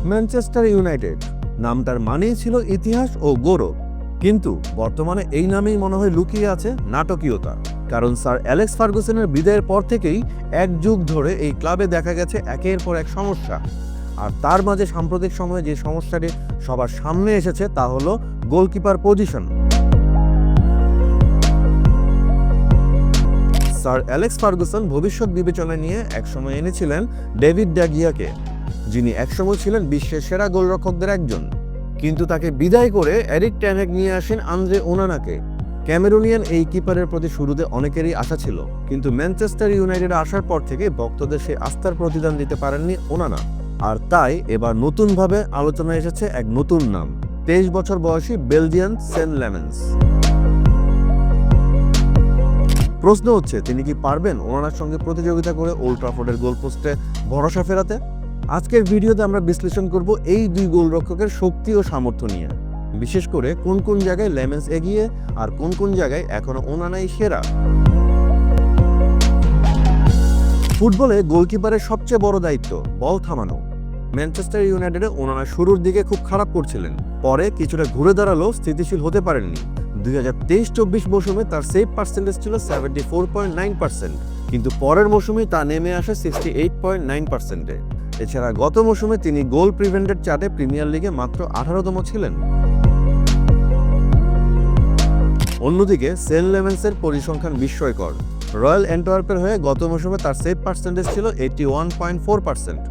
Manchester United নামটার মানেই ছিল ইতিহাস ও গৌরব, কিন্তু বর্তমানে এই নামেই মনে হয় লুকিয়ে আছে নাটকীয়তা। কারণ স্যার অ্যালেক্স ফার্গুসনের বিদায়ের পর থেকেই এক যুগ ধরে এই ক্লাবে দেখা গেছে একের পর এক সমস্যা। আর তার মাঝে সাম্প্রতিক সময়ে যে সমস্যাটি সবার সামনে এসেছে তা হলো goalkeeper position. Sir Alex Ferguson ভবিষ্যৎ বিবেচনা নিয়ে একসময় এনেছিলেন ডেভিড ড্যাগিয়াকে, যিনি একসময় ছিলেন বিশ্বের সেরা গোলরক্ষকদের একজন। কিন্তু তাকে বিদায় করে এরিক টেন হাগ নিয়ে আসেন আন্দ্রে ওনানাকে। ক্যামেরুনিয়ান এই কিপারের প্রতি শুরুতে অনেকেরই আশা ছিল, কিন্তু ম্যানচেস্টার ইউনাইটেডে আসার পর থেকে ভক্তদের সেই আস্থার প্রতিদান দিতে পারেননি ওনানা। আর তাই এবার নতুনভাবে আলোচনায় এসেছে এক নতুন নাম, 23 বছর বয়সী বেলজিয়ান সেন্ট লেমেন্স। প্রশ্ন হচ্ছে, তিনি কি পারবেন ওনানার সঙ্গে প্রতিযোগিতা করে ওল্ড ট্রাফোর্ডের গোলপোস্টে ভরসা ফেরাতে? আজকের ভিডিওতে আমরা বিশ্লেষণ করব এই দুই গোলরক্ষকের শক্তি ও সামর্থ্য নিয়ে, বিশেষ করে কোন কোন জায়গায় লেমেন্স এগিয়ে আর কোন কোন জায়গায় এখনো ওনানাই সেরা। ফুটবলে গোলকিপারের সবচেয়ে বড় দায়িত্ব বল থামানো। ম্যানচেস্টার ইউনাইটেডে ওনানা শুরুর দিকে খুব খারাপ করছিলেন, পরে কিছুটা ঘুরে দাঁড়ালেও স্থিতিশীল হতে পারেননি। 2023-24 মৌসুমে তার সেভ পার্সেন্টেজ ছিল 74.9%, কিন্তু পরের মৌসুমে তা নেমে আসে 68.9%-এ। এছাড়া গত মৌসুমে তিনি গোল প্রিভেন্টেড চার্টে প্রিমিয়ার লিগে মাত্র 18তম ছিলেন। অন্যদিকে সেন্ট লেমেন্সের পরিসংখ্যান বিস্ময়কর। রয়্যাল অ্যান্টওয়ার্পের হয়ে গত মৌসুমে তার সেভ পার্সেন্টেজ ছিল 81.4%।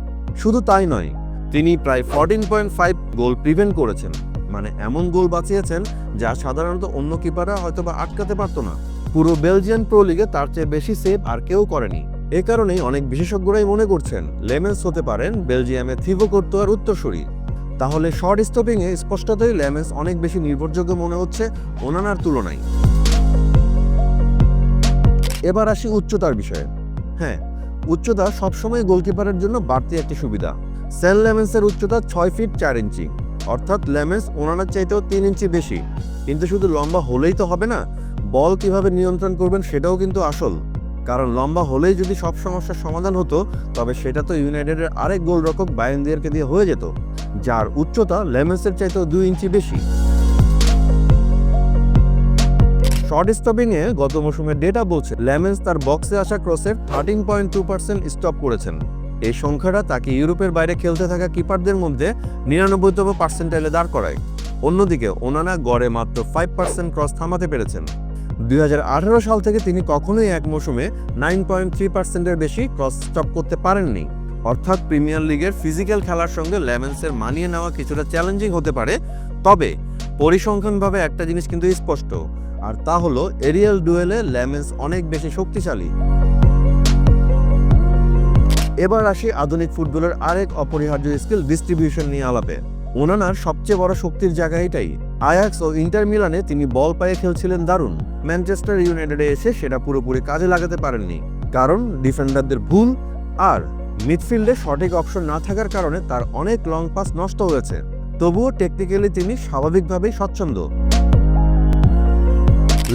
শুধু তাই নয়, তিনি প্রায় 14.5 গোল প্রিভেন্ট করেছেন, মানে এমন গোল বাঁচিয়েছেন যা সাধারণত অন্য কিপাররা হয়তোবা আটকাতে পারত না। পুরো বেলজিয়ান প্রো লিগে তার চেয়ে বেশি সেভ আর কেউ করেনি। এ কারণেই অনেক বিশেষজ্ঞরাই মনে করছেন লেমেন্স হতে পারেন বেলজিয়ামে থিবো কোর্তোয়ার উত্তরসূরি। তাহলে শর্ট স্টপিংয়ে স্পষ্টতই লেমেন্স অনেক বেশি নির্ভরযোগ্য মনে হচ্ছে ওনানার তুলনায়। এবার আসি উচ্চতার বিষয়ে। হ্যাঁ, উচ্চতা সবসময় গোলকিপারের জন্য বাড়তি একটি সুবিধা। সেন্ট লেমেন্সের উচ্চতা 6 ফিট 4 ইঞ্চি, অর্থাৎ লেমেন্স ওনানার চাইতেও 3 ইঞ্চি বেশি। কিন্তু শুধু লম্বা হলেই তো হবে না, বল কিভাবে নিয়ন্ত্রণ করবেন সেটাও কিন্তু আসল। কারণ লম্বা হলেই যদি সব সমস্যার সমাধান হতো, তবে সেটা তো ইউনাইটেডের আরেক গোলরক্ষক বায়েন দিয়ারকে দিয়ে হয়ে যেত, যার উচ্চতা লেমেন্সের চাইতেও 2 ইঞ্চি বেশি। শর্ট স্টপিংয়ে গত মৌসুমের ডেটা বলছে লেমেন্স তার বক্সে আসা ক্রসের 13.2% স্টপ করেছেন। এই সংখ্যাটা তাকে ইউরোপের বাইরে খেলতে থাকা কিপারদের মধ্যে 99তম পার্সেন্টাইলে দাঁড় করায়। অন্যদিকে ওনানা গড়ে মাত্র 5% ক্রস থামাতে পেরেছেন। 2018 সাল থেকে তিনি কখনোই এক মৌসুমে 9.3%-এর বেশি ক্রস স্টপ করতে পারেননি। অর্থাৎ প্রিমিয়ার লিগের ফিজিক্যাল খেলার সঙ্গে লেমেন্সের মানিয়ে নেওয়া কিছুটা চ্যালেঞ্জিং হতে পারে। তবে পরিসংখ্যানভাবে একটা জিনিস কিন্তু স্পষ্ট, আর তা হলো এরিয়াল ডুয়েলে লেমেন্স অনেক বেশি শক্তিশালী। এবার আসি আধুনিক ফুটবলের আরেক অপরিহার্য স্কিল ডিস্ট্রিবিউশন নিয়ে আলাপে। ওনানার সবচেয়ে বড় শক্তির জায়গা এটাই। আয়াক্স ও ইন্টার মিলানে তিনি বল পায়ে খেলছিলেন দারুণ, ম্যানচেস্টার ইউনাইটেডে এসে সেটা পুরোপুরি কাজে লাগাতে পারেননি, কারণ ডিফেন্ডারদের ভুল আর মিডফিল্ডে সঠিক অপশন না থাকার কারণে তার অনেক লং পাস নষ্ট হয়েছে। তবুও টেকনিক্যালি তিনি স্বাভাবিকভাবেই স্বচ্ছন্দ।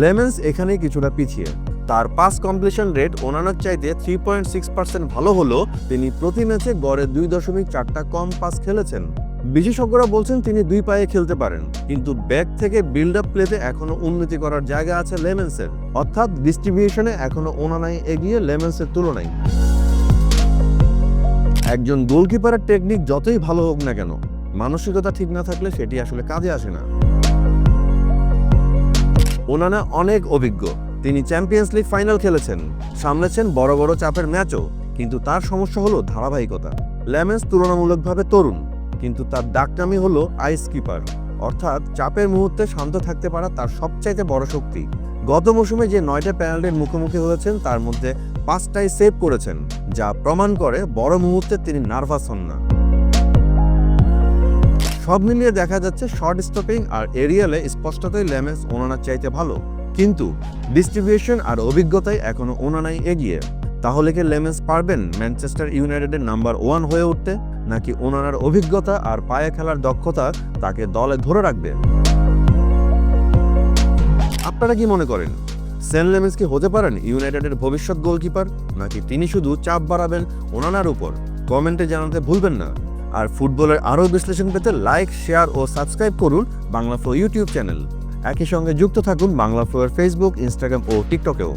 লেমেন্স এখানে কিছুটা পিছিয়ে। তার পাস কমপ্লিশন রেট ওনানার চাইতে 3.6% ভালো হলো তিনি প্রতি ম্যাচে গড়ে 2.4টা কম পাস খেলেছেন। বিশেষজ্ঞরা বলছেন তিনি দুই পায়ে খেলতে পারেন, কিন্তু ব্যাক থেকে বিল্ড আপ প্লেতে এখনো উন্নতি করার জায়গা আছে লেমেন্সের। অর্থাৎ ডিস্ট্রিবিউশনে এখনো ওনানাই এগিয়ে লেমেন্সের তুলনায়। একজন গোলকিপারের টেকনিক যতই ভালো হোক না কেন, মানসিকতা ঠিক না থাকলে সেটি আসলে কাজে আসে না। ওনানা অনেক অভিজ্ঞ, তিনি চ্যাম্পিয়ন্স লিগ ফাইনাল খেলেছেন, সামলেছেন বড় বড় চাপের ম্যাচও, কিন্তু তার সমস্যা হলো ধারাবাহিকতা। লেমেন্স তুলনামূলকভাবে তরুণ, কিন্তু তার ডাকনামই হলো আইস কিপার, অর্থাৎ চাপের মুহূর্তে শান্ত থাকতে পারা তার সবচাইতে বড় শক্তি। গত মৌসুমে যে 9টা পেনাল্টির মুখোমুখি হয়েছেন তার মধ্যে 5টাই সেভ করেছেন, যা প্রমাণ করে বড় মুহূর্তে তিনি নার্ভাস হন না। সব মিলিয়ে দেখা যাচ্ছে শর্ট স্টপিং আর এরিয়ালে স্পষ্টতই লেমেন্স ওনানার চাইতে ভালো, কিন্তু ডিস্ট্রিবিউশন আর অভিজ্ঞতায় এখনো ওনানাই এগিয়ে। তাহলে কি লেমেন্স পারবেন ম্যানচেস্টার ইউনাইটেডের নাম্বার 1 হয়ে উঠতে, নাকি ওনানার অভিজ্ঞতা আর পায়ে খেলার দক্ষতা তাকে দলে ধরে রাখবে? আপনারা কি মনে করেন, সেন্ট লেমেন্স কি হতে পারেন ইউনাইটেডের ভবিষ্যৎ গোলকিপার, নাকি তিনি শুধু চাপ বাড়াবেন ওনানার উপর? কমেন্টে জানাতে ভুলবেন না। আর ফুটবলের আরও বিশ্লেষণ পেতে লাইক, শেয়ার ও সাবস্ক্রাইব করুন বাংলা ফ্লো ইউটিউব চ্যানেল। একই সঙ্গে যুক্ত থাকুন বাংলা ফ্লোয়ের ফেসবুক, ইনস্টাগ্রাম ও টিকটকেও।